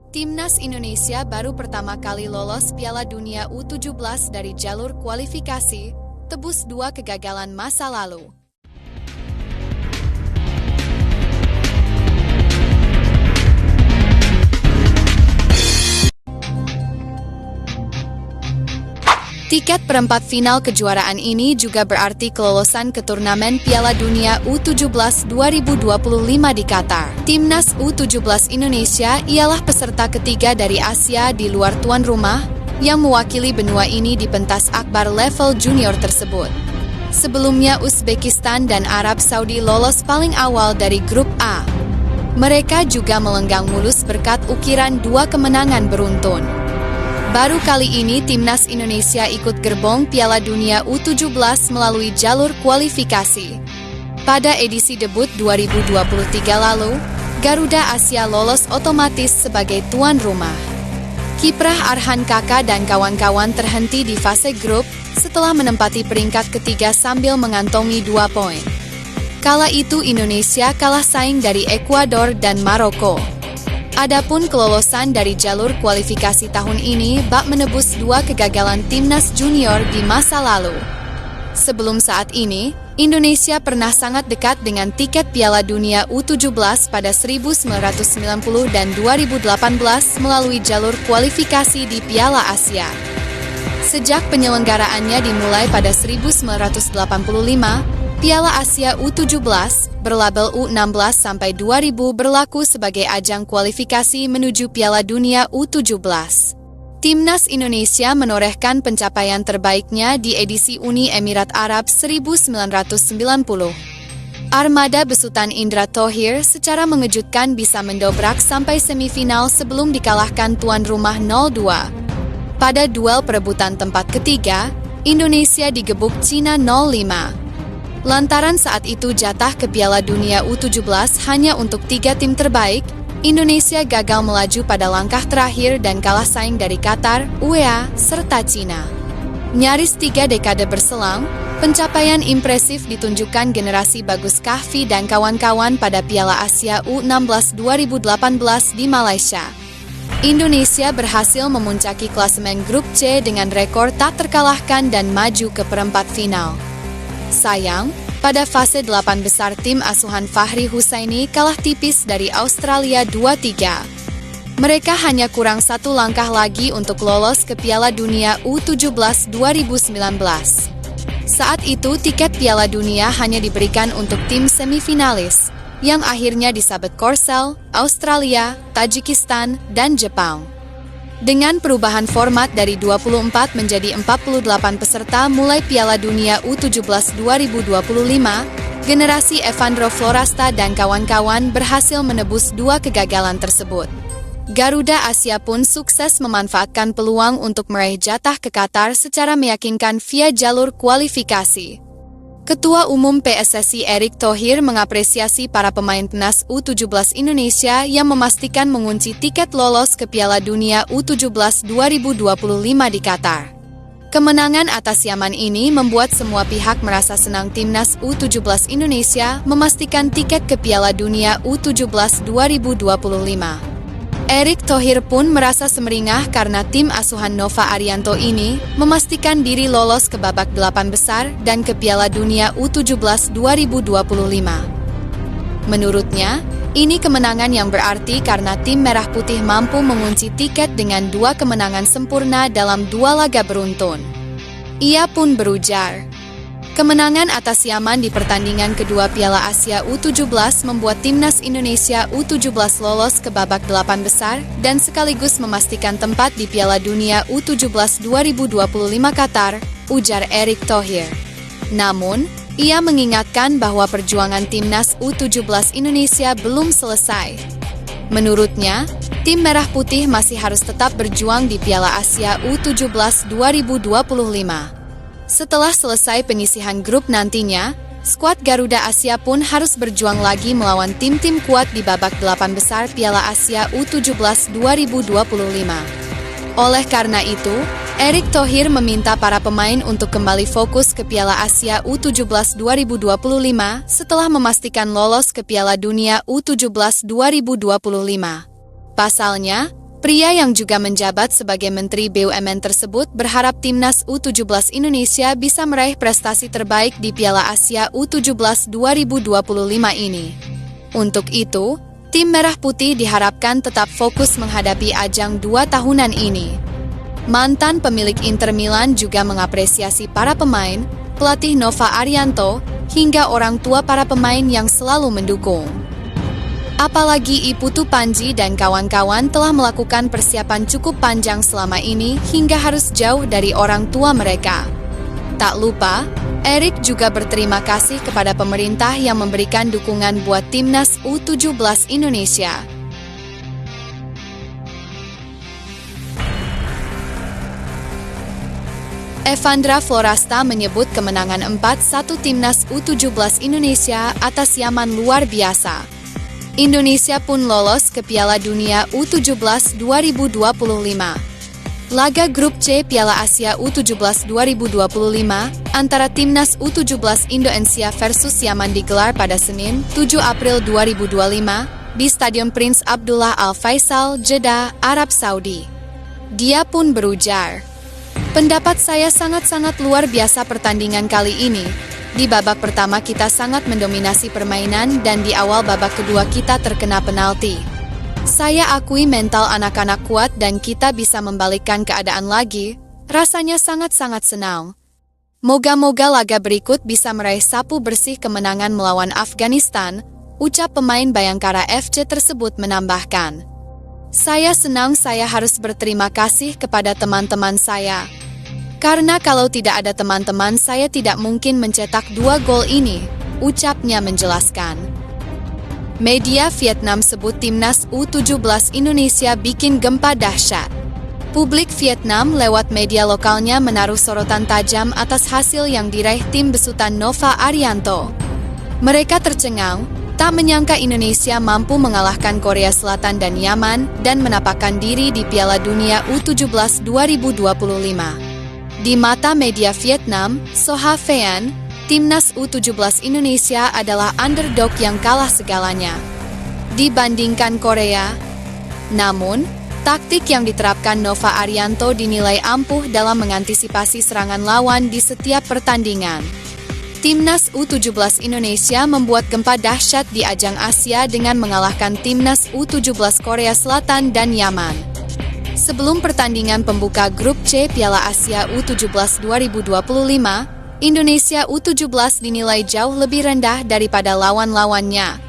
Timnas Indonesia baru pertama kali lolos Piala Dunia U17 dari jalur kualifikasi, tebus 2 kegagalan masa lalu. Tiket perempat final kejuaraan ini juga berarti kelolosan ke turnamen Piala Dunia U17 2025 di Qatar. Timnas U17 Indonesia ialah peserta ketiga dari Asia di luar tuan rumah yang mewakili benua ini di pentas akbar level junior tersebut. Sebelumnya Uzbekistan dan Arab Saudi lolos paling awal dari grup A. Mereka juga melenggang mulus berkat ukiran 2 kemenangan beruntun. Baru kali ini Timnas Indonesia ikut gerbong Piala Dunia U17 melalui jalur kualifikasi. Pada edisi debut 2023 lalu, Garuda Asia lolos otomatis sebagai tuan rumah. Kiprah Arhan Kaka dan kawan-kawan terhenti di fase grup setelah menempati peringkat ketiga sambil mengantongi 2 poin. Kala itu Indonesia kalah saing dari Ekuador dan Maroko. Adapun kelolosan dari jalur kualifikasi tahun ini bak menebus 2 kegagalan timnas junior di masa lalu. Sebelum saat ini, Indonesia pernah sangat dekat dengan tiket Piala Dunia U17 pada 1990 dan 2018 melalui jalur kualifikasi di Piala Asia. Sejak penyelenggaraannya dimulai pada 1985, Piala Asia U17 berlabel U16 sampai 2000 berlaku sebagai ajang kualifikasi menuju Piala Dunia U17. Timnas Indonesia menorehkan pencapaian terbaiknya di edisi Uni Emirat Arab 1990. Armada besutan Indra Thohir secara mengejutkan bisa mendobrak sampai semifinal sebelum dikalahkan tuan rumah 0-2. Pada duel perebutan tempat ketiga, Indonesia digebuk Cina 0-5. Lantaran saat itu jatah ke Piala Dunia U17 hanya untuk 3 tim terbaik, Indonesia gagal melaju pada langkah terakhir dan kalah saing dari Qatar, UEA, serta Cina. Nyaris 3 dekade berselang, pencapaian impresif ditunjukkan generasi Bagus Kahvi dan kawan-kawan pada Piala Asia U16 2018 di Malaysia. Indonesia berhasil memuncaki klasemen grup C dengan rekor tak terkalahkan dan maju ke perempat final. Sayang, pada fase 8 besar tim asuhan Fahri Husaini kalah tipis dari Australia 2-3. Mereka hanya kurang 1 langkah lagi untuk lolos ke Piala Dunia U17 2019. Saat itu tiket Piala Dunia hanya diberikan untuk tim semifinalis, yang akhirnya disabet Korsel, Australia, Tajikistan, dan Jepang. Dengan perubahan format dari 24 menjadi 48 peserta mulai Piala Dunia U17 2025, generasi Evandro Florasta dan kawan-kawan berhasil menebus 2 kegagalan tersebut. Garuda Asia pun sukses memanfaatkan peluang untuk meraih jatah ke Qatar secara meyakinkan via jalur kualifikasi. Ketua Umum PSSI Erick Thohir mengapresiasi para pemain timnas U17 Indonesia yang memastikan mengunci tiket lolos ke Piala Dunia U17 2025 di Qatar. Kemenangan atas Yaman ini membuat semua pihak merasa senang timnas U17 Indonesia memastikan tiket ke Piala Dunia U17 2025. Erick Thohir pun merasa semeringah karena tim asuhan Nova Arianto ini memastikan diri lolos ke babak 8 besar dan ke Piala Dunia U17 2025. Menurutnya, ini kemenangan yang berarti karena tim Merah Putih mampu mengunci tiket dengan 2 kemenangan sempurna dalam 2 laga beruntun. Ia pun berujar, kemenangan atas Yaman di pertandingan kedua Piala Asia U17 membuat timnas Indonesia U17 lolos ke babak 8 besar dan sekaligus memastikan tempat di Piala Dunia U17 2025 Qatar, ujar Erick Thohir. Namun, ia mengingatkan bahwa perjuangan timnas U17 Indonesia belum selesai. Menurutnya, tim Merah Putih masih harus tetap berjuang di Piala Asia U17 2025. Setelah selesai penyisihan grup nantinya, skuad Garuda Asia pun harus berjuang lagi melawan tim-tim kuat di babak 8 besar Piala Asia U17 2025. Oleh karena itu, Erick Thohir meminta para pemain untuk kembali fokus ke Piala Asia U17 2025 setelah memastikan lolos ke Piala Dunia U17 2025. Pasalnya, Pria yang juga menjabat sebagai Menteri BUMN tersebut berharap Timnas U17 Indonesia bisa meraih prestasi terbaik di Piala Asia U17 2025 ini. Untuk itu, tim Merah Putih diharapkan tetap fokus menghadapi ajang 2 tahunan ini. Mantan pemilik Inter Milan juga mengapresiasi para pemain, pelatih Nova Arianto, hingga orang tua para pemain yang selalu mendukung. Apalagi Putu Panji dan kawan-kawan telah melakukan persiapan cukup panjang selama ini hingga harus jauh dari orang tua mereka. Tak lupa, Erik juga berterima kasih kepada pemerintah yang memberikan dukungan buat Timnas U17 Indonesia. Evandra Florasta menyebut kemenangan 4-1 Timnas U17 Indonesia atas Yaman luar biasa. Indonesia pun lolos ke Piala Dunia U17 2025. Laga Grup C Piala Asia U17 2025 antara Timnas U17 Indonesia versus Yaman digelar pada Senin, 7 April 2025 di Stadion Prince Abdullah Al Faisal, Jeddah, Arab Saudi. Dia pun berujar, "Pendapat saya sangat-sangat luar biasa pertandingan kali ini. Di babak pertama kita sangat mendominasi permainan dan di awal babak kedua kita terkena penalti. Saya akui mental anak-anak kuat dan kita bisa membalikkan keadaan lagi. Rasanya sangat-sangat senang. Moga-moga laga berikut bisa meraih sapu bersih kemenangan melawan Afghanistan," ucap pemain Bayangkara FC tersebut menambahkan. "Saya senang saya harus berterima kasih kepada teman-teman saya. Karena kalau tidak ada teman-teman saya tidak mungkin mencetak 2 gol ini," ucapnya menjelaskan. Media Vietnam sebut Timnas U17 Indonesia bikin gempa dahsyat. Publik Vietnam lewat media lokalnya menaruh sorotan tajam atas hasil yang diraih tim besutan Nova Arianto. Mereka tercengang, tak menyangka Indonesia mampu mengalahkan Korea Selatan dan Yaman dan menapakkan diri di Piala Dunia U17 2025. Di mata media Vietnam, Soha Phan, Timnas U17 Indonesia adalah underdog yang kalah segalanya dibandingkan Korea. Namun, taktik yang diterapkan Nova Arianto dinilai ampuh dalam mengantisipasi serangan lawan di setiap pertandingan. Timnas U17 Indonesia membuat gempa dahsyat di ajang Asia dengan mengalahkan Timnas U17 Korea Selatan dan Yaman. Sebelum pertandingan pembuka Grup C Piala Asia U17 2025, Indonesia U17 dinilai jauh lebih rendah daripada lawan-lawannya.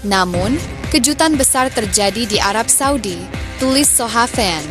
Namun, kejutan besar terjadi di Arab Saudi, tulis Soha Phan.